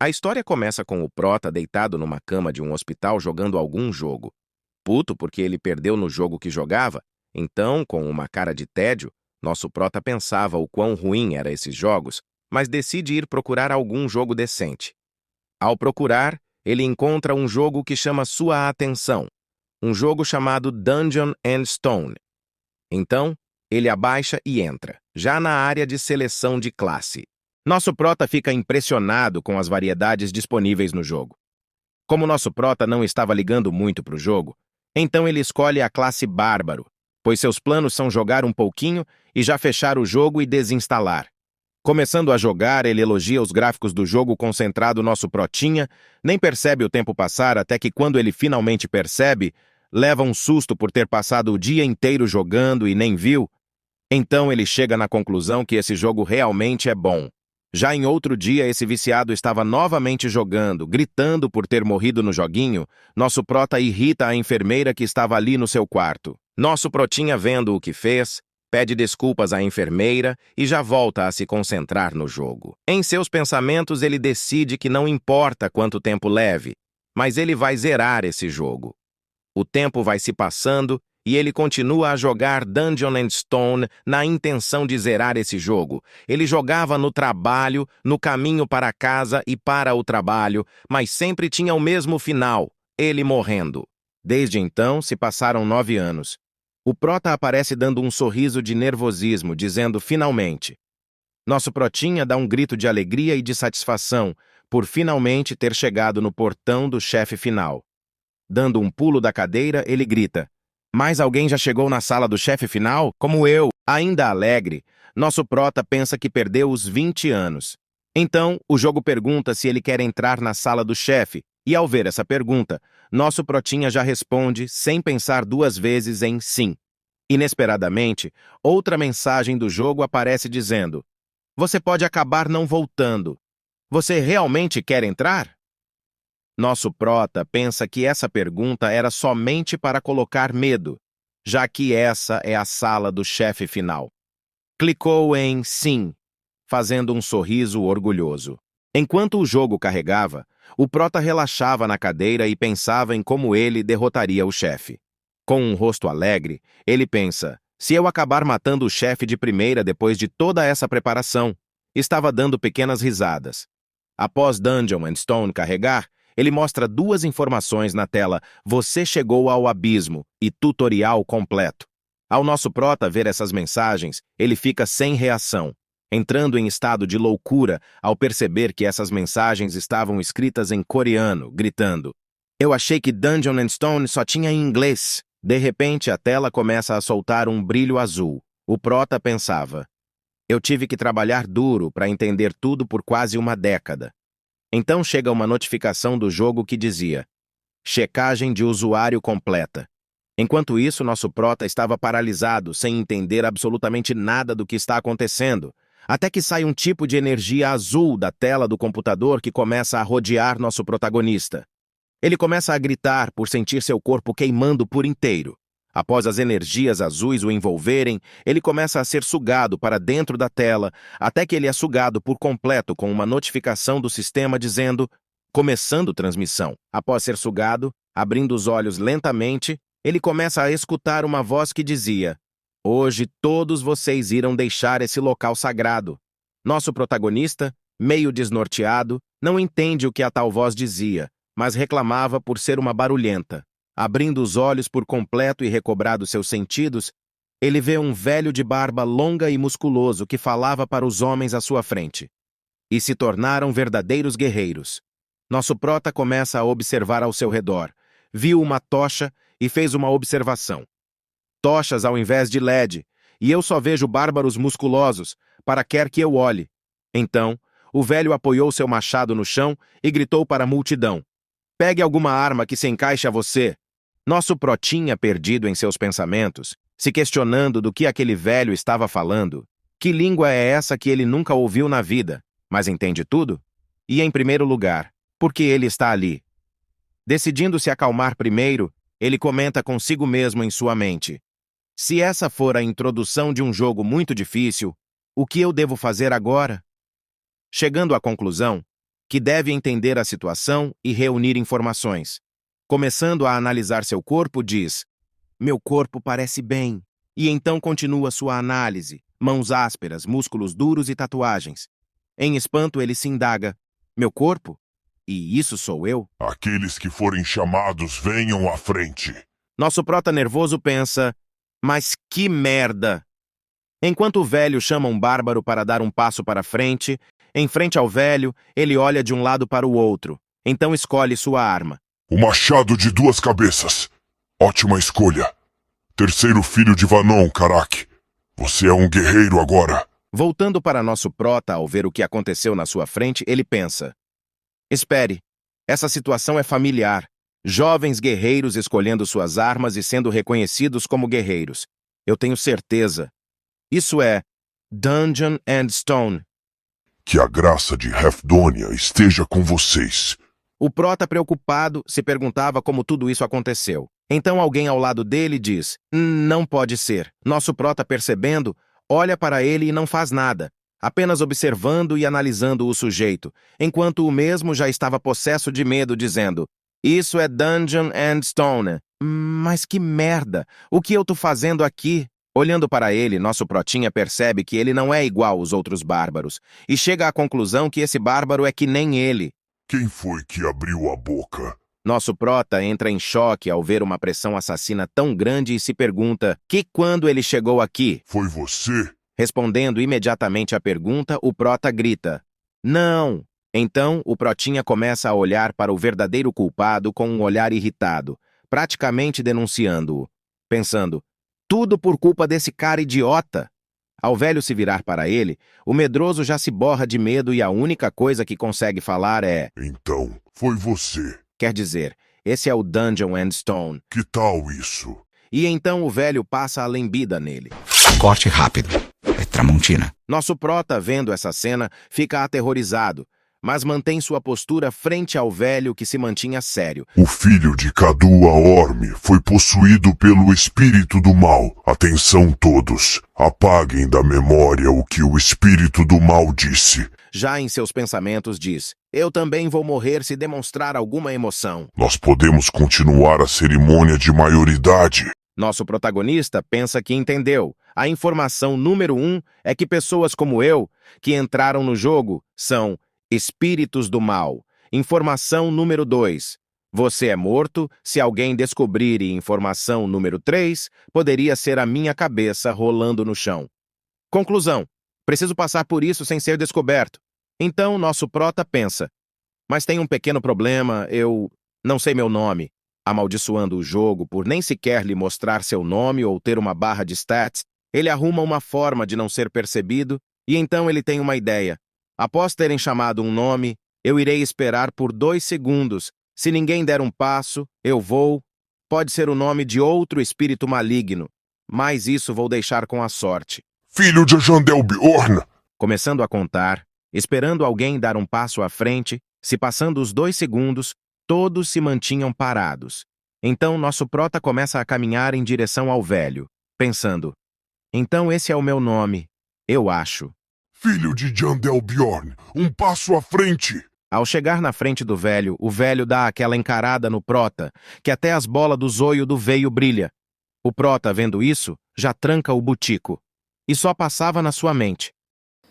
A história começa com o Prota deitado numa cama de um hospital jogando algum jogo. Puto porque ele perdeu no jogo que jogava, então, com uma cara de tédio, nosso Prota pensava o quão ruim eram esses jogos, mas decide ir procurar algum jogo decente. Ao procurar, ele encontra um jogo que chama sua atenção, um jogo chamado Dungeon and Stone. Então, ele abaixa e entra, já na área de seleção de classe. Nosso Prota fica impressionado com as variedades disponíveis no jogo. Como nosso Prota não estava ligando muito para o jogo, então ele escolhe a classe Bárbaro, pois seus planos são jogar um pouquinho e já fechar o jogo e desinstalar. Começando a jogar, ele elogia os gráficos do jogo concentrado nosso Protinha, nem percebe o tempo passar até que quando ele finalmente percebe, leva um susto por ter passado o dia inteiro jogando e nem viu. Então ele chega na conclusão que esse jogo realmente é bom. Já em outro dia, esse viciado estava novamente jogando, gritando por ter morrido no joguinho. Nosso Prota irrita a enfermeira que estava ali no seu quarto. Nosso Protinha, vendo o que fez, pede desculpas à enfermeira e já volta a se concentrar no jogo. Em seus pensamentos, ele decide que não importa quanto tempo leve, mas ele vai zerar esse jogo. O tempo vai se passando e ele continua a jogar Dungeon and Stone na intenção de zerar esse jogo. Ele jogava no trabalho, no caminho para casa e para o trabalho, mas sempre tinha o mesmo final, ele morrendo. Desde então, se passaram 9 anos. O Prota aparece dando um sorriso de nervosismo, dizendo finalmente. Nosso Protinha dá um grito de alegria e de satisfação por finalmente ter chegado no portão do chefe final. Dando um pulo da cadeira, ele grita: "Mais alguém já chegou na sala do chefe final? Como eu?" Ainda alegre, nosso Prota pensa que perdeu os 20 anos. Então, o jogo pergunta se ele quer entrar na sala do chefe, e ao ver essa pergunta, nosso Protinha já responde, sem pensar duas vezes, em sim. Inesperadamente, outra mensagem do jogo aparece dizendo: "Você pode acabar não voltando. Você realmente quer entrar?" Nosso Prota pensa que essa pergunta era somente para colocar medo, já que essa é a sala do chefe final. Clicou em sim, fazendo um sorriso orgulhoso. Enquanto o jogo carregava, o Prota relaxava na cadeira e pensava em como ele derrotaria o chefe. Com um rosto alegre, ele pensa: se eu acabar matando o chefe de primeira depois de toda essa preparação, estava dando pequenas risadas. Após Dungeon and Stone carregar, ele mostra duas informações na tela: "Você chegou ao abismo" e "Tutorial completo". Ao nosso Prota ver essas mensagens, ele fica sem reação, entrando em estado de loucura ao perceber que essas mensagens estavam escritas em coreano, gritando: "Eu achei que Dungeon and Stone só tinha em inglês." De repente, a tela começa a soltar um brilho azul. O Prota pensava: "Eu tive que trabalhar duro para entender tudo por quase uma década." Então chega uma notificação do jogo que dizia: "Checagem de usuário completa." Enquanto isso, nosso Prota estava paralisado, sem entender absolutamente nada do que está acontecendo, até que sai um tipo de energia azul da tela do computador que começa a rodear nosso protagonista. Ele começa a gritar por sentir seu corpo queimando por inteiro. Após as energias azuis o envolverem, ele começa a ser sugado para dentro da tela, até que ele é sugado por completo com uma notificação do sistema dizendo: "Começando transmissão." Após ser sugado, abrindo os olhos lentamente, ele começa a escutar uma voz que dizia: "Hoje todos vocês irão deixar esse local sagrado." Nosso protagonista, meio desnorteado, não entende o que a tal voz dizia, mas reclamava por ser uma barulhenta. Abrindo os olhos por completo e recobrado seus sentidos, ele vê um velho de barba longa e musculoso que falava para os homens à sua frente. E se tornaram verdadeiros guerreiros. Nosso Prota começa a observar ao seu redor. Viu uma tocha e fez uma observação. Tochas ao invés de LED, e eu só vejo bárbaros musculosos, para quer que eu olhe. Então, o velho apoiou seu machado no chão e gritou para a multidão: "Pegue alguma arma que se encaixe a você." Nosso Protinha, perdido em seus pensamentos, se questionando do que aquele velho estava falando. Que língua é essa que ele nunca ouviu na vida, mas entende tudo? E, em primeiro lugar, por que ele está ali? Decidindo se acalmar primeiro, ele comenta consigo mesmo em sua mente: "Se essa for a introdução de um jogo muito difícil, o que eu devo fazer agora?" Chegando à conclusão que deve entender a situação e reunir informações. Começando a analisar seu corpo, diz: meu corpo parece bem. E então continua sua análise: mãos ásperas, músculos duros e tatuagens. Em espanto, ele se indaga: meu corpo? E isso sou eu? Aqueles que forem chamados venham à frente. Nosso prota nervoso pensa: mas que merda! Enquanto o velho chama um bárbaro para dar um passo para frente, em frente ao velho, ele olha de um lado para o outro. Então escolhe sua arma. O machado de 2 cabeças. Ótima escolha. Terceiro filho de Vanon, Karak. Você é um guerreiro agora. Voltando para nosso prota ao ver o que aconteceu na sua frente, ele pensa: espere, essa situação é familiar. Jovens guerreiros escolhendo suas armas e sendo reconhecidos como guerreiros. Eu tenho certeza. Isso é Dungeon and Stone. Que a graça de Hefdonia esteja com vocês. O prota, preocupado, se perguntava como tudo isso aconteceu. Então alguém ao lado dele diz: não pode ser. Nosso prota, percebendo, olha para ele e não faz nada, apenas observando e analisando o sujeito, enquanto o mesmo já estava possesso de medo, dizendo: isso é Dungeon and Stone. Mas que merda! O que eu tô fazendo aqui? Olhando para ele, nosso protinha percebe que ele não é igual aos outros bárbaros, e chega à conclusão que esse bárbaro é que nem ele. Quem foi que abriu a boca? Nosso prota entra em choque ao ver uma pressão assassina tão grande e se pergunta: que quando ele chegou aqui? Foi você? Respondendo imediatamente à pergunta, o prota grita: não! Então, o protinha começa a olhar para o verdadeiro culpado com um olhar irritado, praticamente denunciando-o, pensando: tudo por culpa desse cara idiota. Ao velho se virar para ele, o medroso já se borra de medo e a única coisa que consegue falar é: então, foi você. Quer dizer, esse é o Dungeon and Stone. Que tal isso? E então o velho passa a lembida nele. Corte rápido. É Tramontina. Nosso prota, vendo essa cena, fica aterrorizado, mas mantém sua postura frente ao velho que se mantinha sério. O filho de Cadu Aorme foi possuído pelo espírito do mal. Atenção todos. Apaguem da memória o que o espírito do mal disse. Já em seus pensamentos diz: eu também vou morrer se demonstrar alguma emoção. Nós podemos continuar a cerimônia de maioridade. Nosso protagonista pensa que entendeu. A informação número 1 é que pessoas como eu, que entraram no jogo, são espíritos do mal. Informação número 2. Você é morto se alguém descobrir. E informação número 3 poderia ser a minha cabeça rolando no chão. Conclusão. Preciso passar por isso sem ser descoberto. Então, nosso prota pensa: mas tem um pequeno problema, eu não sei meu nome. Amaldiçoando o jogo por nem sequer lhe mostrar seu nome ou ter uma barra de stats, ele arruma uma forma de não ser percebido e então ele tem uma ideia. Após terem chamado um nome, eu irei esperar por 2 segundos. Se ninguém der um passo, eu vou. Pode ser o nome de outro espírito maligno, mas isso vou deixar com a sorte. Filho de Jandel Bjorn! Começando a contar, esperando alguém dar um passo à frente, se passando os 2 segundos, todos se mantinham parados. Então nosso prota começa a caminhar em direção ao velho, pensando: então esse é o meu nome, eu acho. Filho de Jandel Bjorn, um passo à frente! Ao chegar na frente do velho, o velho dá aquela encarada no prota, que até as bolas do zóio do veio brilha. O prota, vendo isso, já tranca o butico. E só passava na sua mente: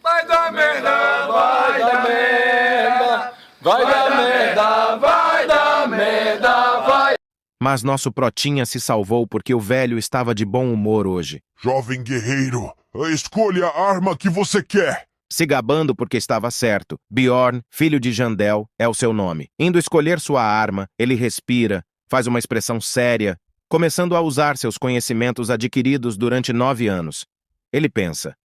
vai dar merda, vai dar merda, vai dar merda, vai dar merda, vai. Mas nosso protinha se salvou porque o velho estava de bom humor hoje. Jovem guerreiro, escolha a arma que você quer. Se gabando porque estava certo, Bjorn, filho de Jandel, é o seu nome. Indo escolher sua arma, ele respira, faz uma expressão séria, começando a usar seus conhecimentos adquiridos durante 9 anos. Ele pensa: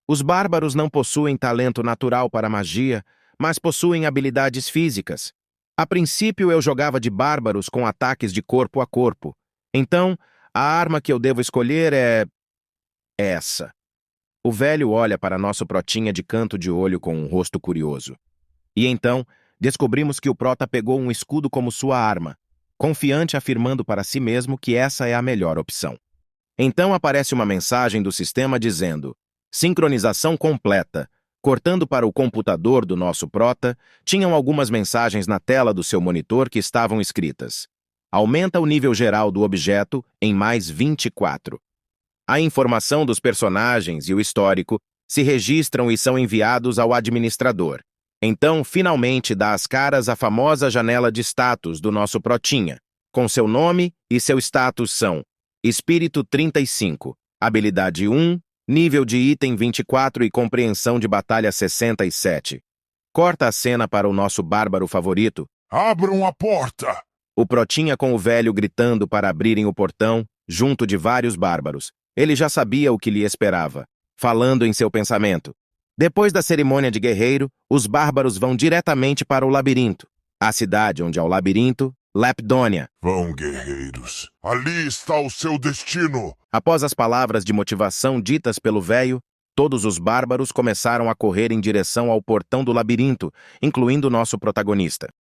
os bárbaros não possuem talento natural para magia, mas possuem habilidades físicas. A princípio eu jogava de bárbaros com ataques de corpo a corpo. Então, a arma que eu devo escolher é essa. O velho olha para nosso protinha de canto de olho com um rosto curioso. E então, descobrimos que o prota pegou um escudo como sua arma, confiante afirmando para si mesmo que essa é a melhor opção. Então aparece uma mensagem do sistema dizendo: sincronização completa. Cortando para o computador do nosso prota, tinham algumas mensagens na tela do seu monitor que estavam escritas: aumenta o nível geral do objeto em mais 24. A informação dos personagens e o histórico se registram e são enviados ao administrador. Então, finalmente, dá as caras à famosa janela de status do nosso protinha, com seu nome e seu status são Espírito 35, Habilidade 1, Nível de item 24 e Compreensão de batalha 67. Corta a cena para o nosso bárbaro favorito. Abram a porta! O protinha com o velho gritando para abrirem o portão, junto de vários bárbaros. Ele já sabia o que lhe esperava, falando em seu pensamento. Depois da cerimônia de guerreiro, os bárbaros vão diretamente para o labirinto. A cidade onde há o labirinto, Lapdônia. Vão, guerreiros. Ali está o seu destino. Após as palavras de motivação ditas pelo velho, todos os bárbaros começaram a correr em direção ao portão do labirinto, incluindo nosso protagonista.